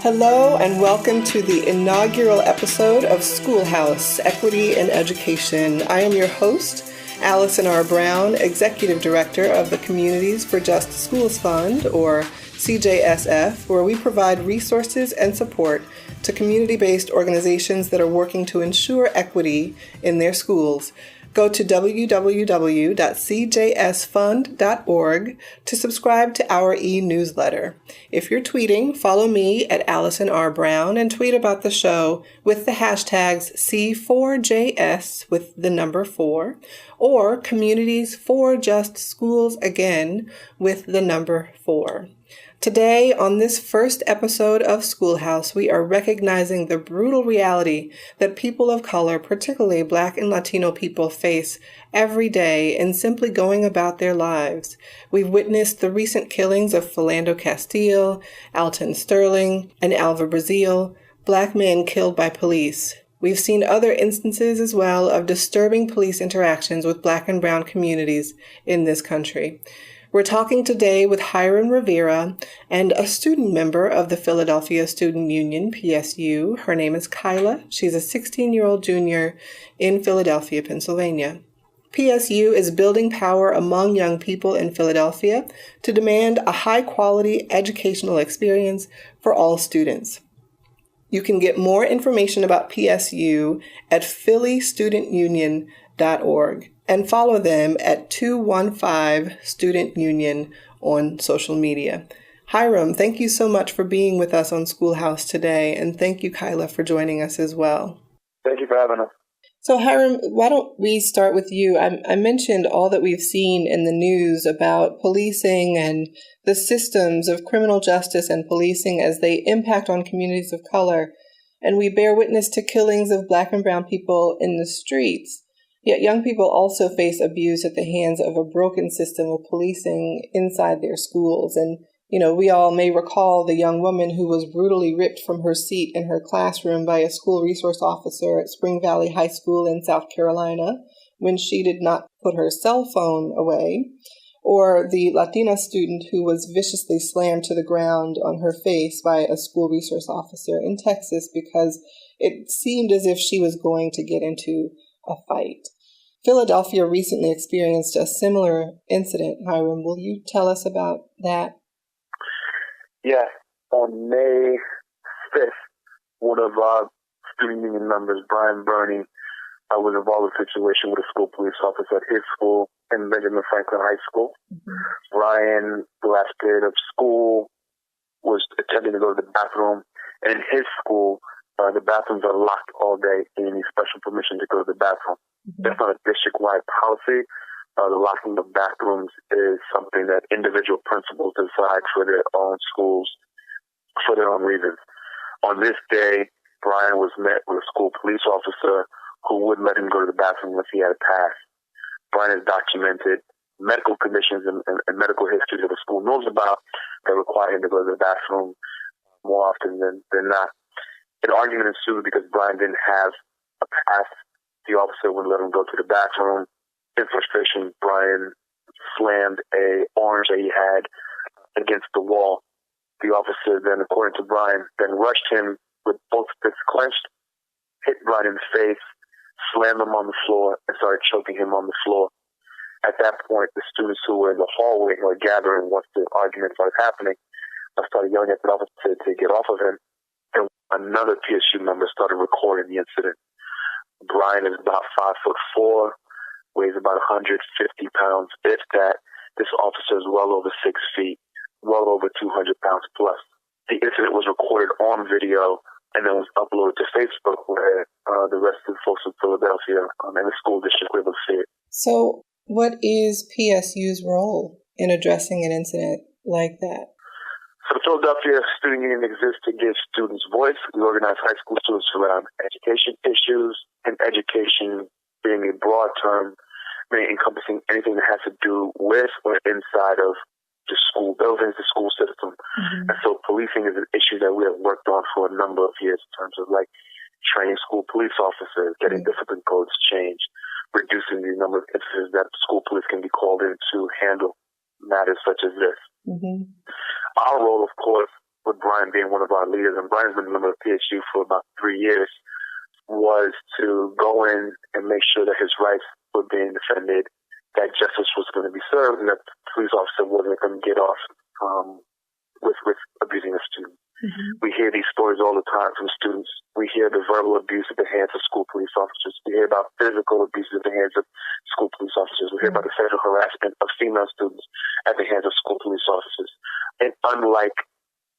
Hello and welcome to the inaugural episode of SchoolHouse, Equity in Education. I am your host, Allison R. Brown, Executive Director of the Communities for Just Schools Fund, or CJSF, where we provide resources and support to community-based organizations that are working to ensure equity in their schools. Go to www.cjsfund.org to subscribe to our e-newsletter. If you're tweeting, follow me at Allison R. Brown and tweet about the show with the hashtags C4JS with the number 4 or Communities for Just Schools Again with the number 4. Today, on this first episode of SchoolHouse, we are recognizing the brutal reality that people of color, particularly Black and Latino people, face every day in simply going about their lives. We've witnessed the recent killings of Philando Castile, Alton Sterling, and Alva Brazil, Black men killed by police. We've seen other instances as well of disturbing police interactions with Black and Brown communities in this country. We're talking today with Hiram Rivera and a student member of the Philadelphia Student Union, PSU. Her name is Kyla. She's a 16-year-old junior in Philadelphia, Pennsylvania. PSU is building power among young people in Philadelphia to demand a high-quality educational experience for all students. You can get more information about PSU at phillystudentunion.org. and follow them at 215 Student Union on social media. Hiram, thank you so much for being with us on SchoolHouse today, and thank you, Kyla, for joining us as well. Thank you for having us. So, Hiram, why don't we start with you? I mentioned all that we've seen in the news about policing and the systems of criminal justice and policing as they impact on communities of color, and we bear witness to killings of Black and Brown people in the streets. Yet young people also face abuse at the hands of a broken system of policing inside their schools. And, we all may recall the young woman who was brutally ripped from her seat in her classroom by a school resource officer at Spring Valley High School in South Carolina when she did not put her cell phone away, or the Latina student who was viciously slammed to the ground on her face by a school resource officer in Texas because it seemed as if she was going to get into a fight. Philadelphia recently experienced a similar incident. Hiram, will you tell us about that? Yeah. On May 5th, one of our student union members, Brian Burney, was involved in a situation with a school police officer at his school in Benjamin Franklin High School. Mm-hmm. Brian, the last period of school, was attempting to go to the bathroom. And in his school, the bathrooms are locked all day, and you need special permission to go to the bathroom. Mm-hmm. That's not a district-wide policy. The locking of bathrooms is something that individual principals decide for their own schools for their own reasons. On this day, Brian was met with a school police officer who wouldn't let him go to the bathroom unless he had a pass. Brian has documented medical conditions and medical history that the school knows about that require him to go to the bathroom more often than not. An argument ensued because Brian didn't have a pass. The officer wouldn't let him go to the bathroom. In frustration, Brian slammed an orange that he had against the wall. The officer then, according to Brian, then rushed him with both fists clenched, hit Brian in the face, slammed him on the floor, and started choking him on the floor. At that point, the students who were in the hallway who were gathering once the argument started happening started yelling at the officer to get off of him. And another PSU member started recording the incident. Brian is about 5'4", weighs about 150 pounds. If that, this officer is well over 6 feet, well over 200 pounds plus. The incident was recorded on video and then was uploaded to Facebook, where the rest of the folks in Philadelphia and the school district were able to see it. So what is PSU's role in addressing an incident like that? So the Philadelphia Student Union exists to give students voice. We organize high school students around education issues, and education being a broad term, encompassing anything that has to do with or inside of the school buildings, the school system. Mm-hmm. And so policing is an issue that we have worked on for a number of years in terms of training school police officers, getting mm-hmm. discipline codes changed, reducing the number of instances that school police can be called in to handle matters such as this. Mm-hmm. Our role, of course, with Brian being one of our leaders, and Brian's been a member of PSU for about 3 years, was to go in and make sure that his rights were being defended, that justice was going to be served, and that the police officer wasn't going to get off with abusing a student. Mm-hmm. We hear these stories all the time from students. We hear the verbal abuse at the hands of school police officers. We hear about physical abuse at the hands of school police officers. We hear about the sexual harassment of female students at the hands of school police officers. And unlike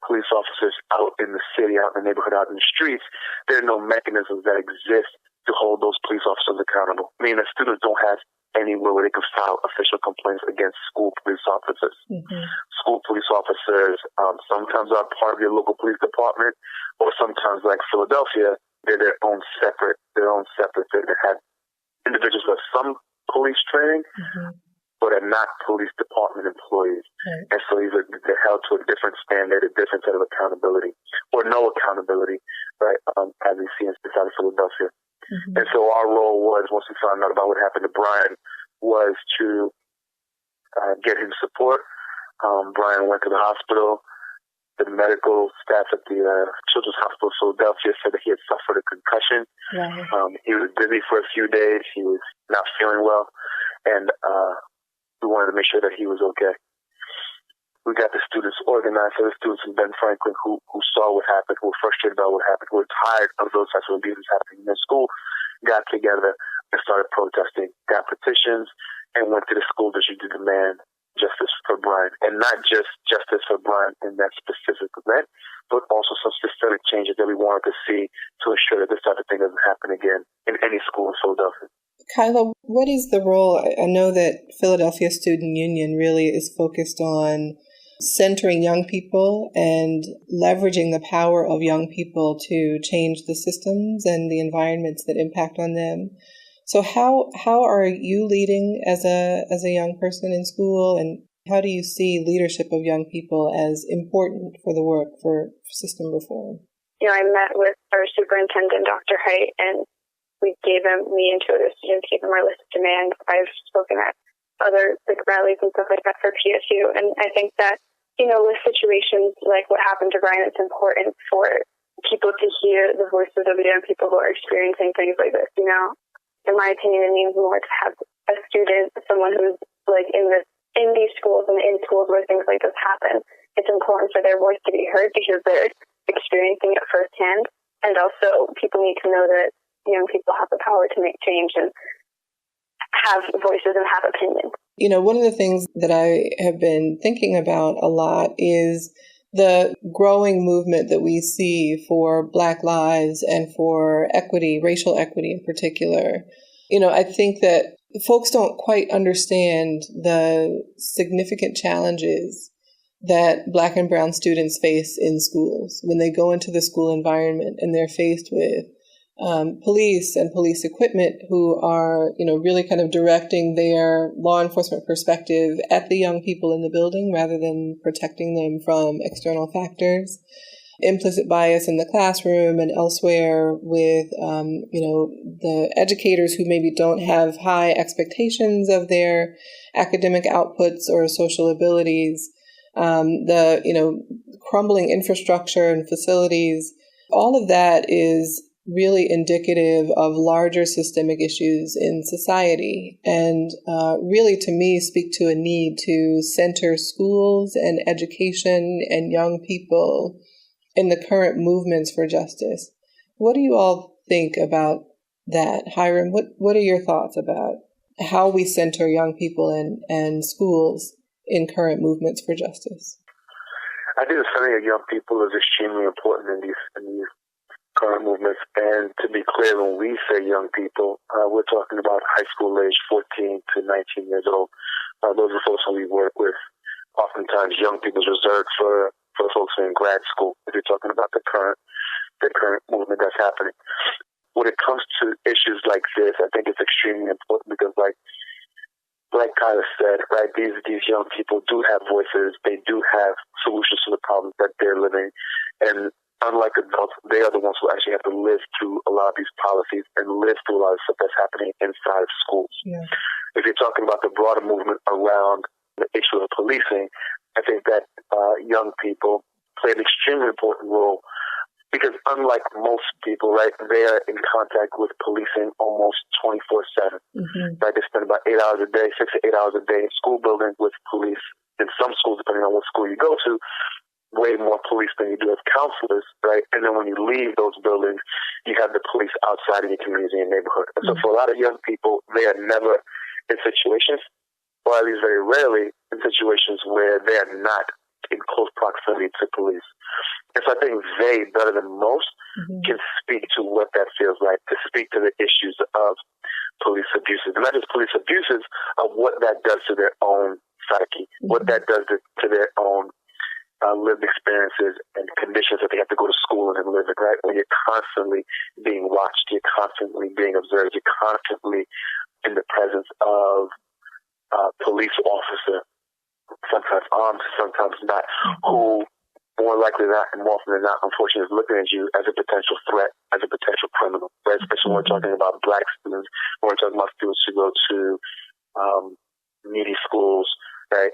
police officers out in the city, out in the neighborhood, out in the streets, there are no mechanisms that exist to hold those police officers accountable. Meaning that students don't have anywhere where they can file official complaints against school police officers. Mm-hmm. School police officers sometimes are part of your local police department, or sometimes, like Philadelphia, they're their own separate. They have individuals who have some police training, mm-hmm. but are not police department employees. Right. And so they're held to a different standard, a different set of accountability, or no accountability, right, as we see inside of Philadelphia. Mm-hmm. And so our role was, once we found out about what happened to Brian, was to get him support. Brian went to the hospital. The medical staff at the Children's Hospital of Philadelphia said that he had suffered a concussion. Right. He was busy for a few days. He was not feeling well. And we wanted to make sure that he was okay. We got the students organized. So the students from Ben Franklin who saw what happened, who were frustrated about what happened, who were tired of those types of abuses happening in their school, got together and started protesting, got petitions, and went to the school district to demand justice for Brian. And not just justice for Brian in that specific event, but also some systemic changes that we wanted to see to ensure that this type of thing doesn't happen again in any school in Philadelphia. Kyla, what is the role? I know that Philadelphia Student Union really is focused on centering young people and leveraging the power of young people to change the systems and the environments that impact on them. So how are you leading as a young person in school, and how do you see leadership of young people as important for the work for system reform? I met with our superintendent, Dr. Height, and me and two other students gave him our list of demands. I've spoken at other rallies and stuff like that for PSU, and I think that with situations like what happened to Brian, it's important for people to hear the voices of the young people who are experiencing things like this. In my opinion, it means more to have a student, someone who's in these schools and in schools where things like this happen. It's important for their voice to be heard because they're experiencing it firsthand. And also, people need to know that young people have the power to make change and have voices and have opinions. One of the things that I have been thinking about a lot is the growing movement that we see for Black lives and for equity, racial equity in particular. I think that folks don't quite understand the significant challenges that Black and brown students face in schools when they go into the school environment and they're faced with police and police equipment who are, really kind of directing their law enforcement perspective at the young people in the building rather than protecting them from external factors. Implicit bias in the classroom and elsewhere with, the educators who maybe don't have high expectations of their academic outputs or social abilities, the crumbling infrastructure and facilities. All of that is really indicative of larger systemic issues in society and really, to me, speak to a need to center schools and education and young people in the current movements for justice. What do you all think about that? Hiram, what are your thoughts about how we center young people and schools in current movements for justice? I think the centering of young people is extremely important in these current movements. And to be clear, when we say young people, we're talking about high school age, 14 to 19 years old. Those are folks who we work with. Oftentimes, young people is reserved for folks in grad school. If you're talking about the current movement that's happening. When it comes to issues like this, I think it's extremely important because, like Kyla said, right, these young people do have voices. They do have solutions to the problems that they're living. And unlike adults, they are the ones who actually have to live through a lot of these policies and live through a lot of stuff that's happening inside of schools. Yeah. If you're talking about the broader movement around the issue of policing, I think that young people, play an extremely important role because unlike most people, right, they are in contact with policing almost 24/7. Right, they spend about 8 hours a day, 6 to 8 hours a day in school buildings with police. In some schools, depending on what school you go to, way more police than you do as counselors, right? And then when you leave those buildings, you have the police outside of your community and neighborhood. And so for a lot of young people, they are never in situations, or at least very rarely, in situations where they are not in close proximity to police. And so I think they, better than most, can speak to what that feels like, to speak to the issues of police abuses. And not just police abuses, of what that does to their own psyche, what that does to their own lived experiences and conditions that they have to go to school and live in, right? When you're constantly being watched, you're constantly being observed, you're constantly in the presence of a police officer, sometimes armed, sometimes not, who more likely than not and more often than not, unfortunately, is looking at you as a potential threat, as a potential criminal, right? Especially when we're talking about Black students, when we're talking about students who go to needy schools, right?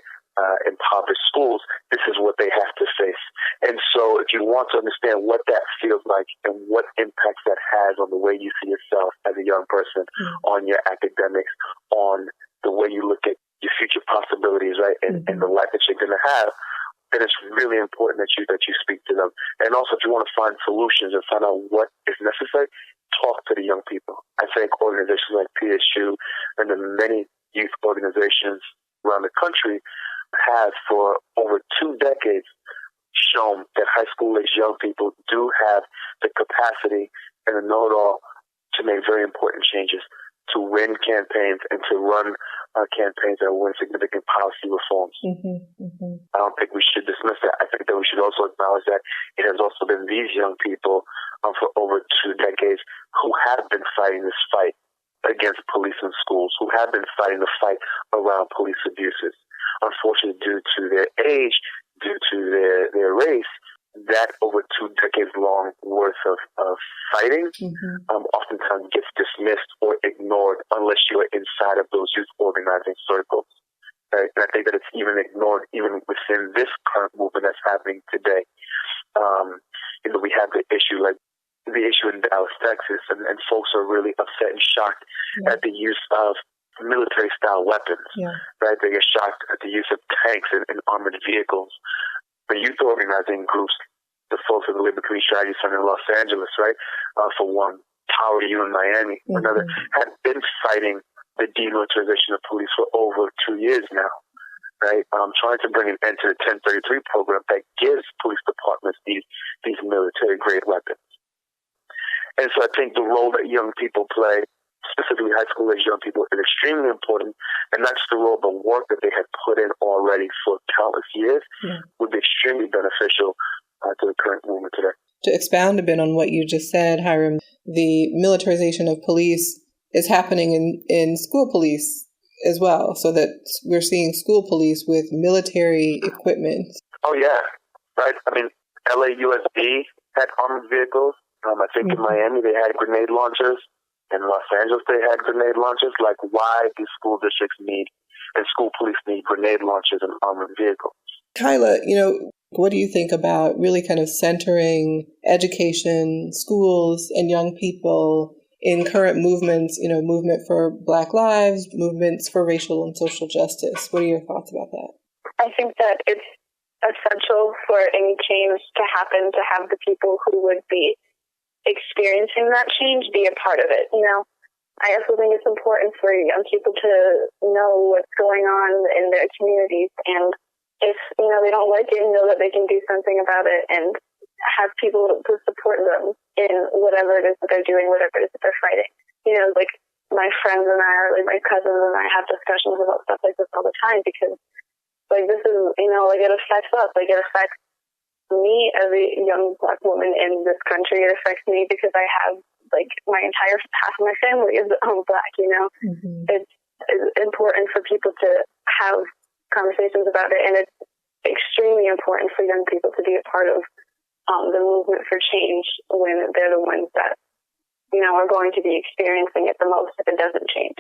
Impoverished schools, this is what they have to face. And so if you want to understand what that feels like and what impacts that has on the way you see yourself as a young person, on your academics, on the way you look at your future possibilities, right, and the life that you're going to have, then it's really important that you speak to them. And also, if you want to find solutions and find out what is necessary, talk to the young people. I think organizations like PSU and the many youth organizations around the country have for over 2 decades shown that high school-age young people do have the capacity and the know-it-all to make very important changes, to win campaigns and to run campaigns that win significant policy reforms. I don't think we should dismiss that. I think that we should also acknowledge that it has also been these young people for over 2 decades who have been fighting this fight against police in schools, who have been fighting the fight around police abuses. Unfortunately, due to their age, due to their race, that over 2 decades long worth of fighting oftentimes gets dismissed or ignored unless you're inside of those youth organizing circles. Right? And I think that it's even ignored even within this current movement that's happening today. We have the issue in Dallas, Texas, and folks are really upset and shocked at the use of military-style weapons, right? They get shocked at the use of tanks and armored vehicles. The youth organizing groups, the folks in the Liberty Community Strategy Center in Los Angeles, right, for one, Power to You in Miami, another, have been fighting the demilitarization of police for over 2 years now, right? Trying to bring an end to the 1033 program that gives police departments these military-grade weapons. And so I think the role that young people play, specifically high school-age young people, is extremely important, and that's the role, the work that they have put in already for countless years would be extremely beneficial to the current movement today. To expound a bit on what you just said, Hiram, the militarization of police is happening in school police as well, so that we're seeing school police with military equipment. Oh, yeah, right. I mean, LAUSD had armored vehicles. I think in Miami they had grenade launchers. In Los Angeles, they had grenade launchers. Like, why do school districts and school police need grenade launchers and armored vehicles? Kyla, what do you think about really kind of centering education, schools, and young people in current movements, movement for Black lives, movements for racial and social justice? What are your thoughts about that? I think that it's essential for any change to happen to have the people who would be experiencing that change be a part of it. I also think it's important for young people to know what's going on in their communities, and if they don't like it, know that they can do something about it and have people to support them in whatever it is that they're doing, whatever it is that they're fighting. Like my friends and I, or like my cousins and I, have discussions about stuff like this all the time because this is it affects us. It affects me as a young Black woman in this country. It affects me because I have my entire half of my family is Black. It's important for people to have conversations about it, and it's extremely important for young people to be a part of the movement for change when they're the ones that are going to be experiencing it the most if it doesn't change.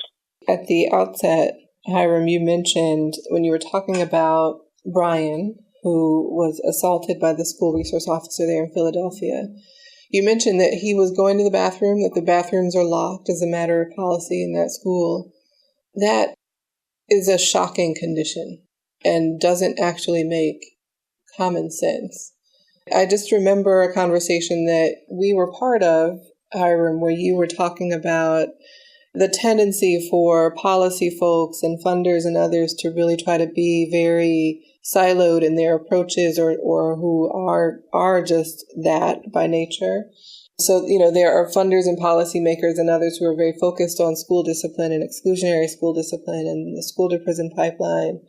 At the outset, Hiram, you mentioned when you were talking about Brian, who was assaulted by the school resource officer there in Philadelphia. You mentioned that he was going to the bathroom, that the bathrooms are locked as a matter of policy in that school. That is a shocking condition and doesn't actually make common sense. I just remember a conversation that we were part of, Hiram, where you were talking about the tendency for policy folks and funders and others to really try to be very siloed in their approaches or who are just that by nature. So, there are funders and policymakers and others who are very focused on school discipline and exclusionary school discipline and the school to prison pipeline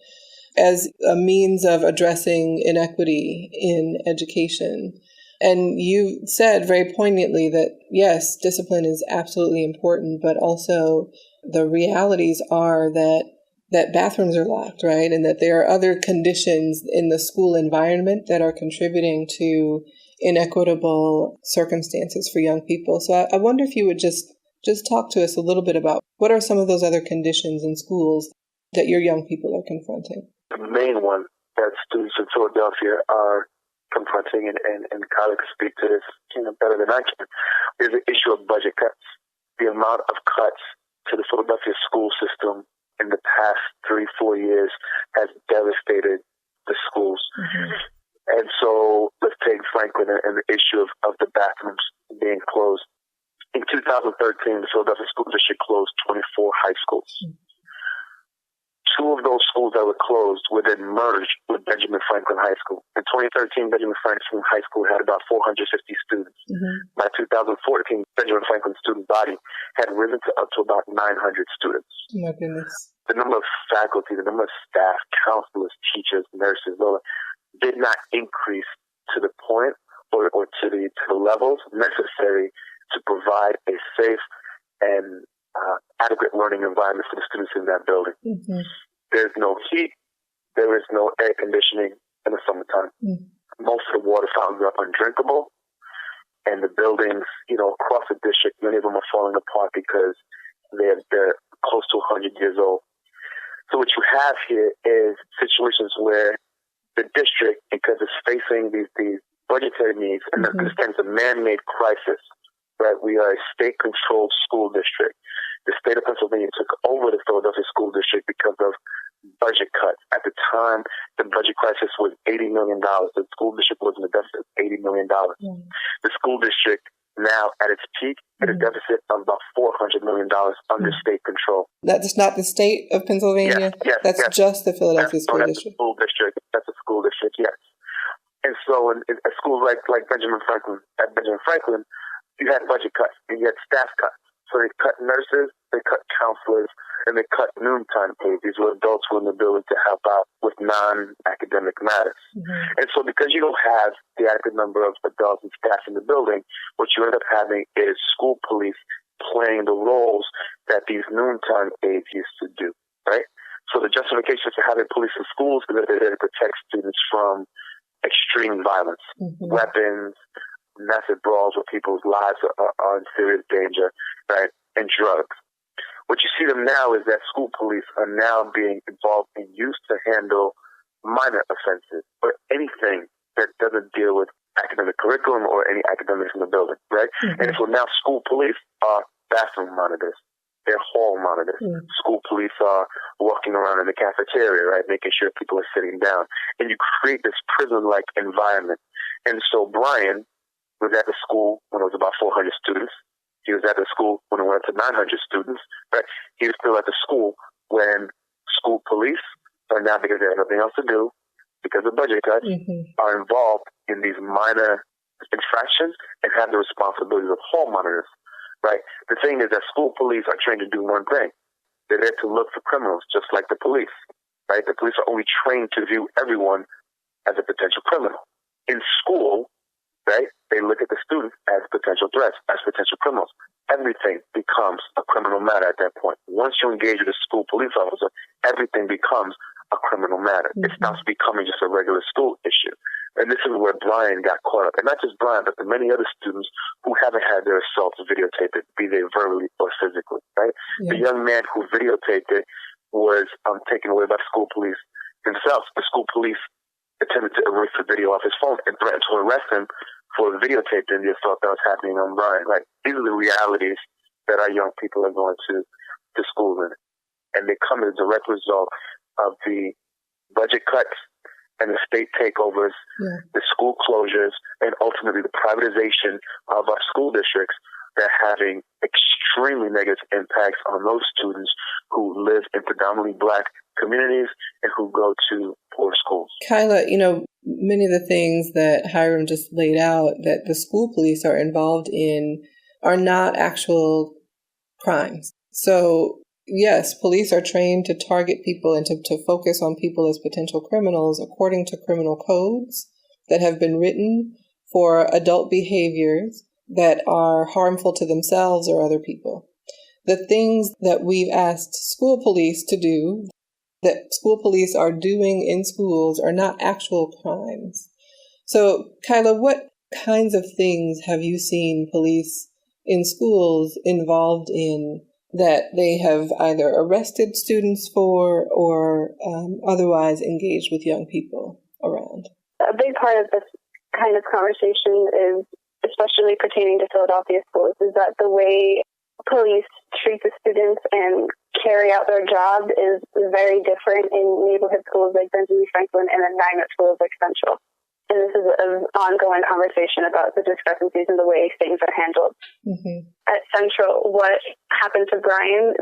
as a means of addressing inequity in education. And you said very poignantly that, yes, discipline is absolutely important, but also the realities are that bathrooms are locked, right? And that there are other conditions in the school environment that are contributing to inequitable circumstances for young people. So I wonder if you would just talk to us a little bit about what are some of those other conditions in schools that your young people are confronting? The main one that students in Philadelphia are confronting, and Kyla can speak to this better than I can, is the issue of budget cuts. The amount of cuts to the Philadelphia school system in the past 3-4 years has devastated the schools. Mm-hmm. And so let's take Franklin and the issue of the bathrooms being closed. In 2013, the Philadelphia School District closed 24 high schools. Mm-hmm. 2 of those schools that were closed were then merged with Benjamin Franklin High School. In 2013, Benjamin Franklin High School had about 450 students. Mm-hmm. By 2014, Benjamin Franklin's student body had risen to up to about 900 students. Oh my goodness. The number of faculty, the number of staff, counselors, teachers, nurses, did not increase to the point or to the levels necessary to provide a safe and adequate learning environment for the students in that building. Mm-hmm. There's no heat. There is no air conditioning in the summertime. Mm-hmm. Most of the water fountains are undrinkable, and the buildings, across the district, many of them are falling apart because they're close to 100 years old. So what you have here is situations where the district, because it's facing these budgetary needs, and mm-hmm. understands a man-made crisis, right? We are a state-controlled school district. The state of Pennsylvania took over the Philadelphia School District because of budget cuts. At the time, the budget crisis was $80 million. The school district was in a deficit of $80 million. Mm-hmm. The school district now, at its peak, at a deficit of about $400 million under state control. That's not the state of Pennsylvania? Yes. That's just the Philadelphia School District? That's a school district, yes. And so in schools like Benjamin Franklin, you had budget cuts and you had staff cuts. So they cut nurses, they cut counselors, and they cut noontime aides. These were adults who were in the building to help out with non-academic matters. Mm-hmm. And so because you don't have the adequate number of adults and staff in the building, what you end up having is school police playing the roles that these noontime aides used to do, right? So the justification for having police in schools is that they're there to protect students from extreme violence, mm-hmm. weapons, massive brawls where people's lives are in serious danger, right, and drugs. What you see them now is that school police are now being involved and used to handle minor offenses or anything that doesn't deal with academic curriculum or any academics in the building, right? Mm-hmm. And so now school police are bathroom monitors. They're hall monitors. Mm-hmm. School police are walking around in the cafeteria, right, making sure people are sitting down. And you create this prison-like environment. And so Brian was at the school when it was about 400 students. He was at the school when it went up to 900 students. But he was still at the school when school police are now, because they have nothing else to do, because of budget cuts, mm-hmm. are involved in these minor infractions and have the responsibilities of hall monitors. Right? The thing is that school police are trained to do one thing. They're there to look for criminals, just like the police. Right? The police are only trained to view everyone as a potential criminal. In school, right, they look at the students as potential threats, as potential criminals. Everything becomes a criminal matter at that point. Once you engage with a school police officer, everything becomes a criminal matter. Mm-hmm. It stops becoming just a regular school issue. And this is where Brian got caught up. And not just Brian, but the many other students who haven't had their assaults videotaped, be they verbally or physically, right? Yeah. The young man who videotaped it was taken away by school police themselves. The school police attempted to erase the video off his phone and threatened to arrest him for the videotape and the assault that was happening on Brian. Like, these are the realities that our young people are going to school in. And they come as a direct result of the budget cuts and the state takeovers, the school closures, and ultimately the privatization of our school districts that are having extremely negative impacts on those students who live in predominantly Black communities and who go to poor schools. Kyla, many of the things that Hiram just laid out that the school police are involved in are not actual crimes. So, yes, police are trained to target people and to focus on people as potential criminals according to criminal codes that have been written for adult behaviors that are harmful to themselves or other people. The things that we've asked school police to do, that school police are doing in schools, are not actual crimes. So, Kyla, what kinds of things have you seen police in schools involved in that they have either arrested students for or otherwise engaged with young people around? A big part of this kind of conversation is, especially pertaining to Philadelphia schools, is that the way police treat the students and carry out their job is very different in neighborhood schools like Benjamin Franklin and in magnet schools like Central. And this is an ongoing conversation about the discrepancies in the way things are handled. Mm-hmm. At Central, what happened to Brian,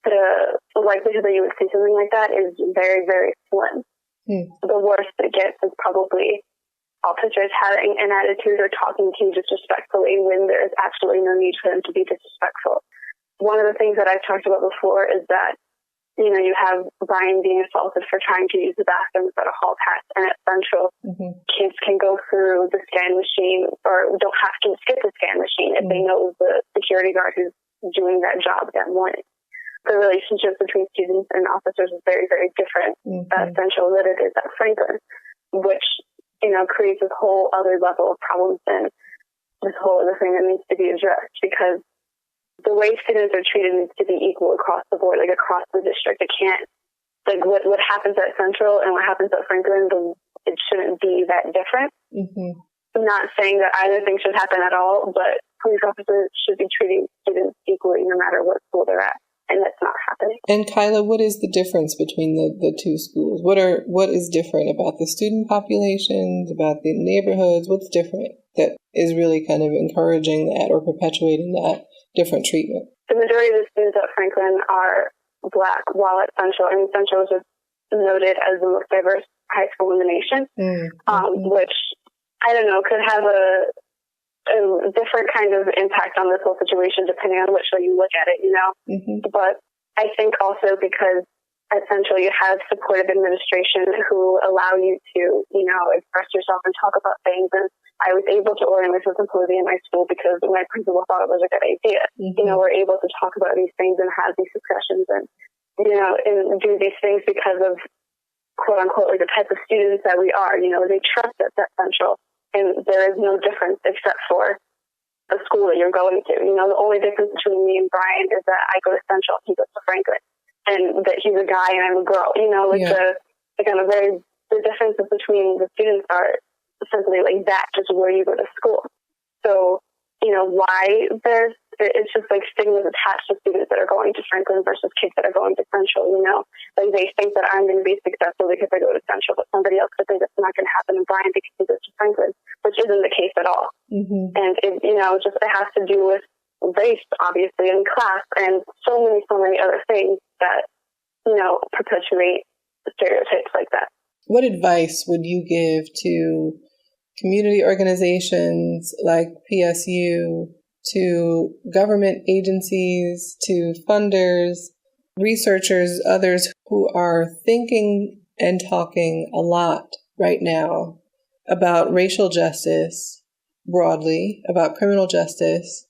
the likelihood that you would see something like that is very, very slim. Mm. The worst it gets is probably officers having an attitude or talking to you disrespectfully when there is actually no need for them to be disrespectful. One of the things that I've talked about before is that, you have Brian being assaulted for trying to use the bathroom without a hall pass, and at Central, kids can go through the scan machine or don't have to skip the scan machine if they know the security guard who's doing that job that morning. The relationship between students and officers is very, very different at Central than it is at Franklin, which creates this whole other level of problems and this whole other thing that needs to be addressed, because the way students are treated needs to be equal across the board, like across the district. It can't, like what happens at Central and what happens at Franklin, it shouldn't be that different. Mm-hmm. I'm not saying that either thing should happen at all, but police officers should be treating students equally no matter what school they're at. And that's not happening. And Kyla, what is the difference between the two schools? What is different about the student populations, about the neighborhoods? What's different that is really kind of encouraging that or perpetuating that different treatment? The majority of the students at Franklin are Black, while at Central, Central is noted as the most diverse high school in the nation, which, I don't know, could have a different kind of impact on this whole situation depending on which way you look at it, But I think also because at Central you have supportive administration who allow you to, express yourself and talk about things. And I was able to organize a symposium in my school because my principal thought it was a good idea. We're able to talk about these things and have these discussions and, and do these things because of, quote unquote, like the type of students that we are. They trust us at Central. And there is no difference except for the school that you're going to. The only difference between me and Brian is that I go to Central, he goes to Franklin, and that he's a guy and I'm a girl. The differences between the students are simply like that, just where you go to school. So, why it's just like stigmas attached to students that are going to Franklin versus kids that are going to Central, Like they think that I'm going to be successful because I go to Central, but somebody else could think that's not going to happen in Brian because he goes to Franklin, which isn't the case at all. Mm-hmm. And it has to do with race, obviously, and class, and so many other things that, perpetuate stereotypes like that. What advice would you give to community organizations like PSU, to government agencies, to funders, researchers, others who are thinking and talking a lot right now about racial justice broadly, about criminal justice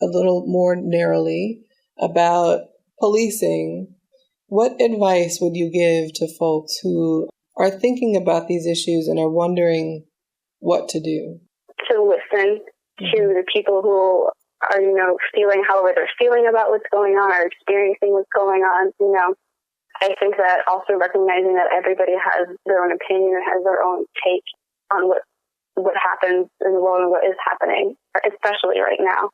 a little more narrowly, about policing? What advice would you give to folks who are thinking about these issues and are wondering what to do? To listen to the people who are, feeling however they're feeling about what's going on or experiencing what's going on, I think that also recognizing that everybody has their own opinion and has their own take on what happens in the world and what is happening, especially right now.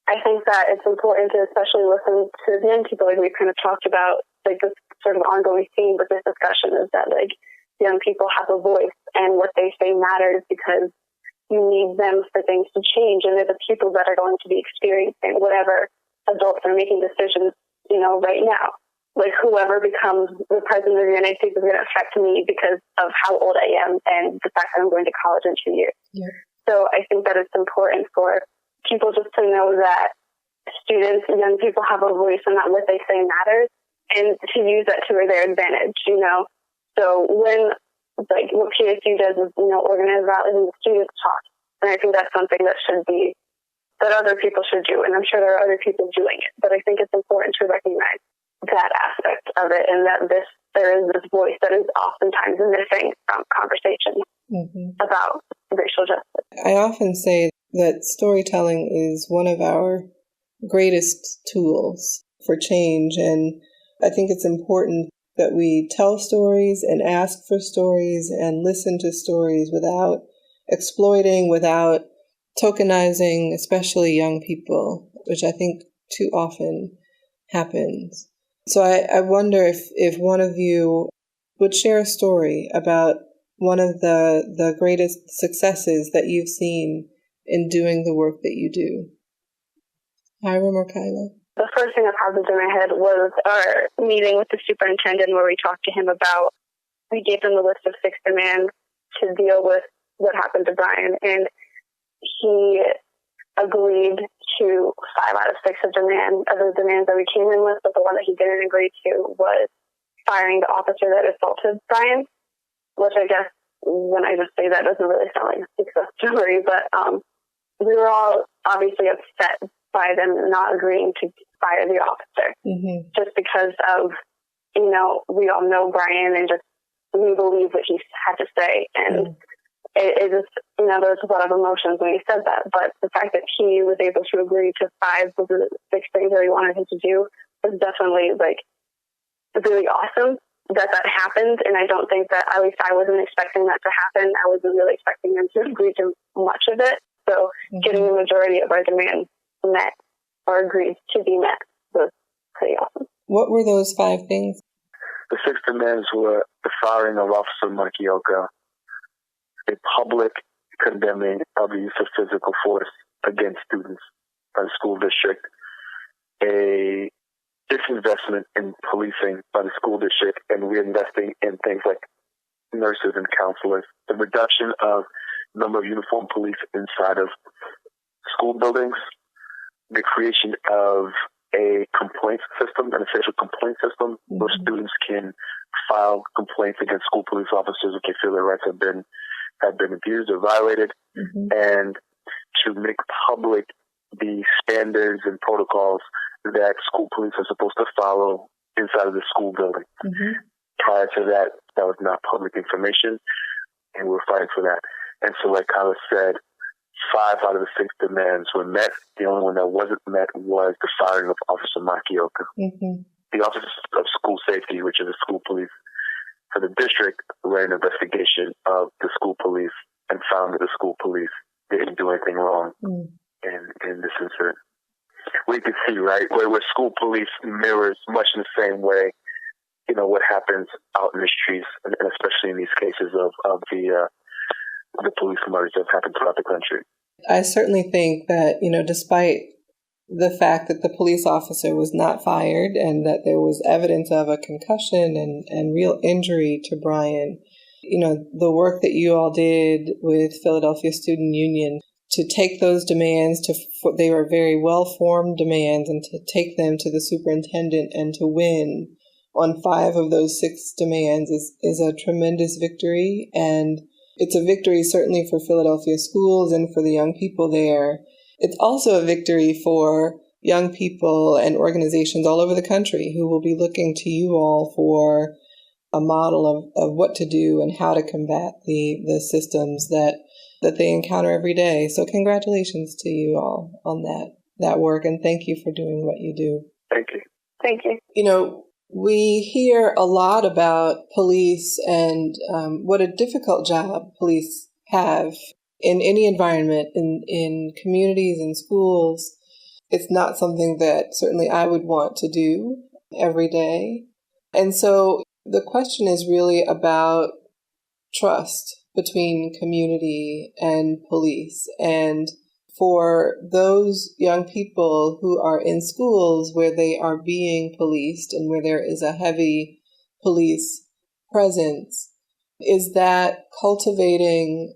I think that it's important to especially listen to the young people, like we kind of talked about, like this sort of ongoing theme with this discussion is that like young people have a voice and what they say matters because you need them for things to change, and they're the people that are going to be experiencing whatever adults are making decisions, right now. Like whoever becomes the president of the United States is going to affect me because of how old I am and the fact that I'm going to college in 2 years. Yeah. So I think that it's important for people just to know that students, young people have a voice and that what they say matters, and to use that to their advantage, So when, like, what PSU does is, organize rallies and the students talk. And I think that's something that other people should do. And I'm sure there are other people doing it. But I think it's important to recognize that aspect of it and that there is this voice that is oftentimes missing from conversations about racial justice. I often say that storytelling is one of our greatest tools for change. And I think it's important that we tell stories and ask for stories and listen to stories without exploiting, without tokenizing, especially young people, which I think too often happens. So I wonder if one of you would share a story about one of the greatest successes that you've seen in doing the work that you do. Hiram or Kyla? The first thing that popped into my head was our meeting with the superintendent where we talked to him we gave him the list of 6 demands to deal with what happened to Brian, and he agreed to 5 out of 6 of the demands that we came in with, but the one that he didn't agree to was firing the officer that assaulted Brian, which I guess when I just say that doesn't really sound like a success story, but we were all obviously upset by them not agreeing to fire the officer just because of, we all know Brian and just we believe what he had to say. And it just, there was a lot of emotions when he said that. But the fact that he was able to agree to 5 of the 6 things that he wanted him to do was definitely really awesome that happened. And I don't think that, at least I wasn't expecting that to happen. I wasn't really expecting him to agree to much of it. So getting the majority of our demands met or agreed to be met was pretty awesome. What were those 5 things? The 6 demands were the firing of Officer Makioka, a public condemning of the use of physical force against students by the school district, a disinvestment in policing by the school district and reinvesting in things like nurses and counselors, the reduction of the number of uniformed police inside of school buildings, the creation of a complaint system, an official complaint system, where students can file complaints against school police officers if they feel their rights have been abused or violated, and to make public the standards and protocols that school police are supposed to follow inside of the school building. Prior to that, that was not public information, and we're fighting for that. And so, like Kyla said, 5 out of the 6 demands were met. The only one that wasn't met was the firing of Officer Makioka. The Office of School Safety, which is the school police for the district, ran an investigation of the school police and found that the school police didn't do anything wrong in this incident. We can see, right, where school police mirrors much in the same way, what happens out in the streets, and especially in these cases of the police murders that have happened throughout the country. I certainly think that, despite the fact that the police officer was not fired and that there was evidence of a concussion and real injury to Brian, the work that you all did with Philadelphia Student Union to take those demands, they were very well-formed demands, and to take them to the superintendent and to win on 5 of those 6 demands is a tremendous victory. And it's a victory certainly for Philadelphia schools and for the young people there. It's also a victory for young people and organizations all over the country who will be looking to you all for a model of what to do and how to combat the systems that they encounter every day. So congratulations to you all on that work, and thank you for doing what you do. Thank you. Thank you. We hear a lot about police and what a difficult job police have in any environment, in communities and schools. It's not something that certainly I would want to do every day. And so the question is really about trust between community and police. And for those young people who are in schools where they are being policed and where there is a heavy police presence, is that cultivating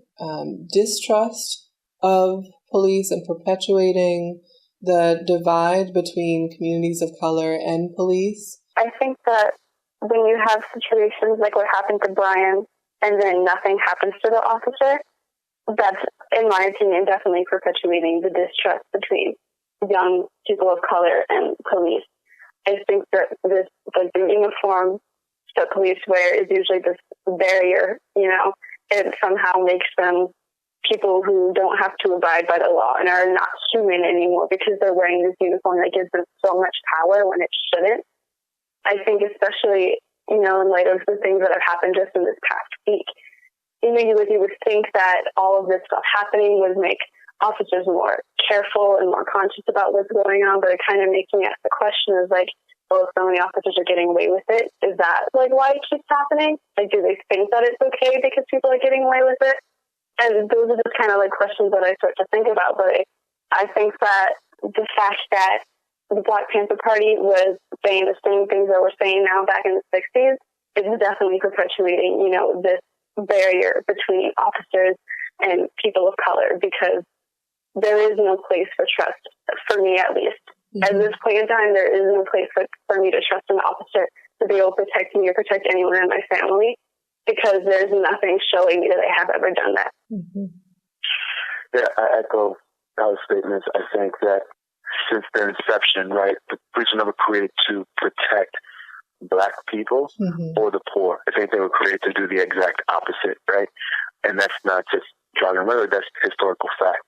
distrust of police and perpetuating the divide between communities of color and police? I think that when you have situations like what happened to Brian and then nothing happens to the officer, that's, in my opinion, definitely perpetuating the distrust between young people of color and police. I think that this, the uniform that police wear is usually this barrier, you know. It somehow makes them people who don't have to abide by the law and are not human anymore because they're wearing this uniform that gives them so much power when it shouldn't. I think especially, you know, in light of the things that have happened just in this past week, you would think that all of this stuff happening would make officers more careful and more conscious about what's going on, but it kind of makes me ask the question is like, well, if so many officers are getting away with it, is that like why it keeps happening? Like, do they think that it's okay because people are getting away with it? And those are just kind of like questions that I start to think about. But I think that the fact that the Black Panther Party was saying the same things that we're saying now back in the 60s is definitely perpetuating, you know, this barrier between officers and people of color, because there is no place for trust, for me at least. Mm-hmm. At this point in time, there is no place for me to trust an officer to be able to protect me or protect anyone in my family, because there's nothing showing me that they have ever done that. Mm-hmm. Yeah, I echo our statements. I think that since their inception, right, the police were never created to protect Black people or the poor. I think they were created to do the exact opposite, right? And that's not just jargon, really, that's historical fact.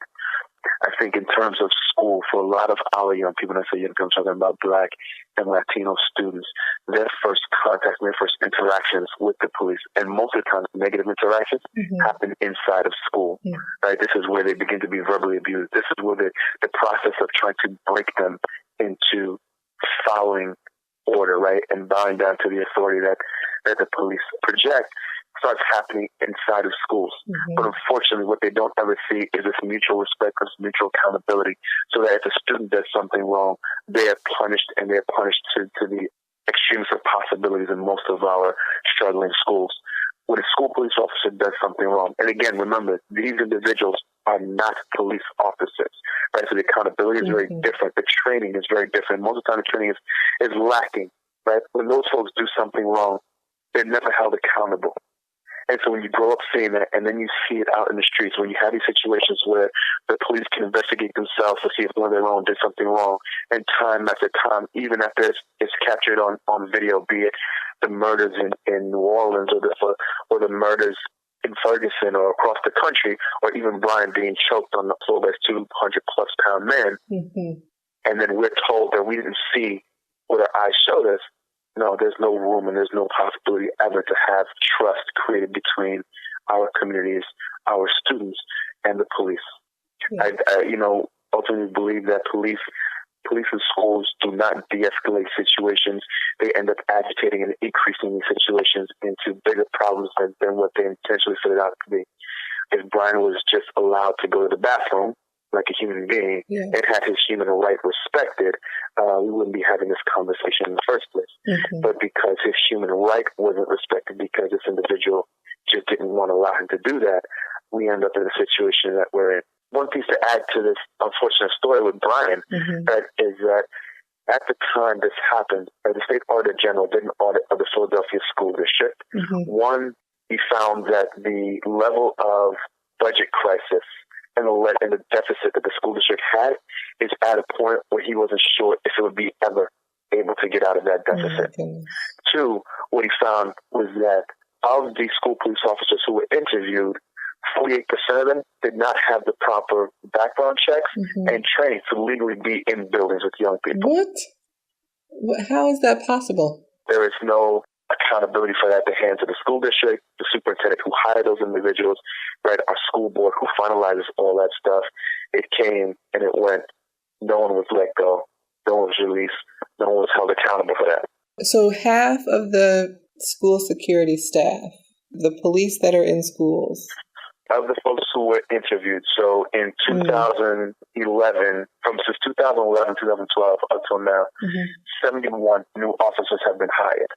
I think in terms of school, for a lot of our young people, and I say young people, I'm talking about Black and Latino students, their first contact, their first interactions with the police, and most of the time negative interactions, happen inside of school. Right? This is where they begin to be verbally abused. This is where the process of trying to break them into following order, right, and bowing down to the authority that the police project starts happening inside of schools. But unfortunately, what they don't ever see is this mutual respect, this mutual accountability, so that if a student does something wrong, they are punished, and they're punished to the extremes of possibilities in most of our struggling schools. When a school police officer does something wrong, and again, remember, these individuals are not police officers, right? So the accountability is very different. The training is very different. Most of the time, the training is lacking, right? When those folks do something wrong, they're never held accountable. And so when you grow up seeing that, and then you see it out in the streets, when you have these situations where the police can investigate themselves to see if one of their own did something wrong, and time after time, even after it's captured on video, be it the murders in New Orleans or the murders in Ferguson or across the country, or even Brian being choked on the floor by a 200-plus pound man, and then we're told that we didn't see what our eyes showed us. No, there's no room and there's no possibility ever to have trust created between our communities, our students, and the police. I ultimately believe that police in schools do not de-escalate situations. They end up agitating and increasing these situations into bigger problems than what they intentionally set it out to be. If Brian was just allowed to go to the bathroom like a human being and had his human right respected, we wouldn't be having this conversation in the first place. But because his human right wasn't respected, because this individual just didn't want to allow him to do that, we end up in a situation that we're in. One piece to add to this unfortunate story with Brian is that at the time this happened, the state auditor general did an audit of the Philadelphia school district. One, he found that the level of budget crisis and the deficit that the school district had is at a point where he wasn't sure if it would be ever able to get out of that deficit. Two, what he found was that of the school police officers who were interviewed, 48% of them did not have the proper background checks and training to legally be in buildings with young people. What? How is that possible? There is no accountability for that at the hands of the school district, the superintendent who hired those individuals, right? Our school board who finalizes all that stuff. It came and it went. No one was let go. No one was released. No one was held accountable for that. So half of the school security staff, the police that are in schools, of the folks who were interviewed, so in 2011, since 2011, 2012 until now, 71 new officers have been hired.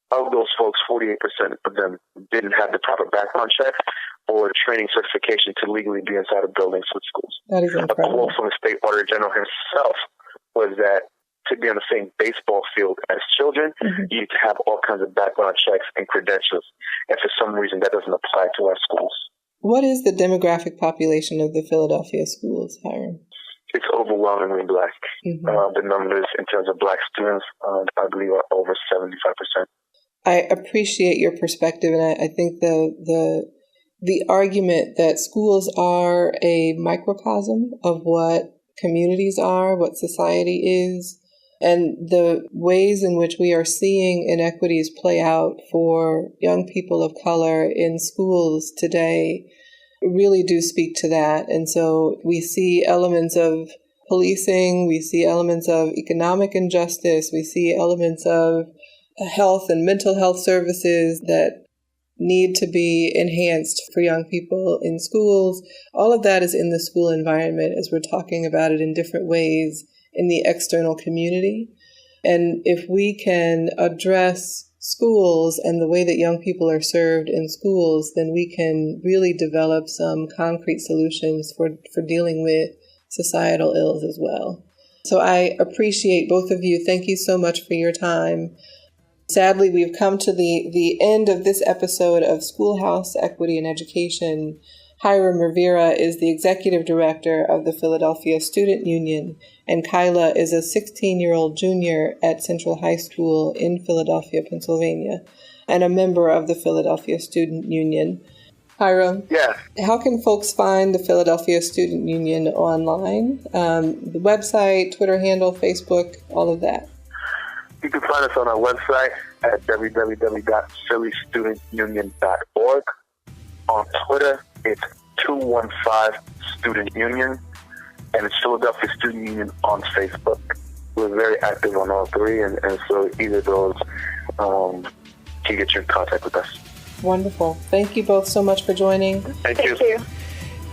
Of those folks, 48% of them didn't have the proper background check or training certification to legally be inside of buildings with schools. That is incredible. A quote from the state auditor general himself was that to be on the same baseball field as children, you need to have all kinds of background checks and credentials. And for some reason, that doesn't apply to our schools. What is the demographic population of the Philadelphia schools, Hiram? It's overwhelmingly Black. The numbers in terms of Black students, I believe, are over 75%. I appreciate your perspective, and I think the argument that schools are a microcosm of what communities are, what society is, and the ways in which we are seeing inequities play out for young people of color in schools today really do speak to that. And so we see elements of policing, we see elements of economic injustice, we see elements of health and mental health services that need to be enhanced for young people in schools. All of that is in the school environment as we're talking about it in different ways in the external community. And if we can address schools and the way that young people are served in schools, then we can really develop some concrete solutions for dealing with societal ills as well. So I appreciate both of you. Thank you so much for your time. Sadly, we've come to the end of this episode of SchoolHouse Equity and Education. Hiram Rivera is the executive director of the Philadelphia Student Union, and Kyla is a 16-year-old junior at Central High School in Philadelphia, Pennsylvania, and a member of the Philadelphia Student Union. Hiram, how can folks find the Philadelphia Student Union online? The website, Twitter handle, Facebook, all of that. You can find us on our website at www.phillystudentunion.org. On Twitter, it's 215 Student Union, and it's Philadelphia Student Union on Facebook. We're very active on all three, and so either of those can get you in contact with us. Wonderful. Thank you both so much for joining. Thank you.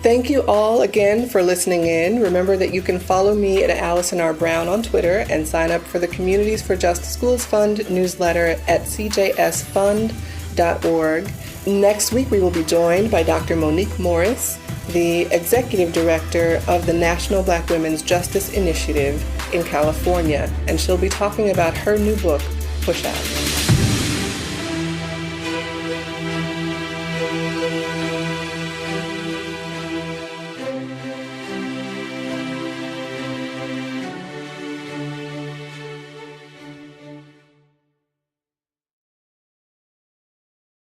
Thank you all again for listening in. Remember that you can follow me at Allison R. Brown on Twitter and sign up for the Communities for Just Schools Fund newsletter at cjsfund.org. Next week, we will be joined by Dr. Monique Morris, the Executive Director of the National Black Women's Justice Initiative in California, and she'll be talking about her new book, Push Out.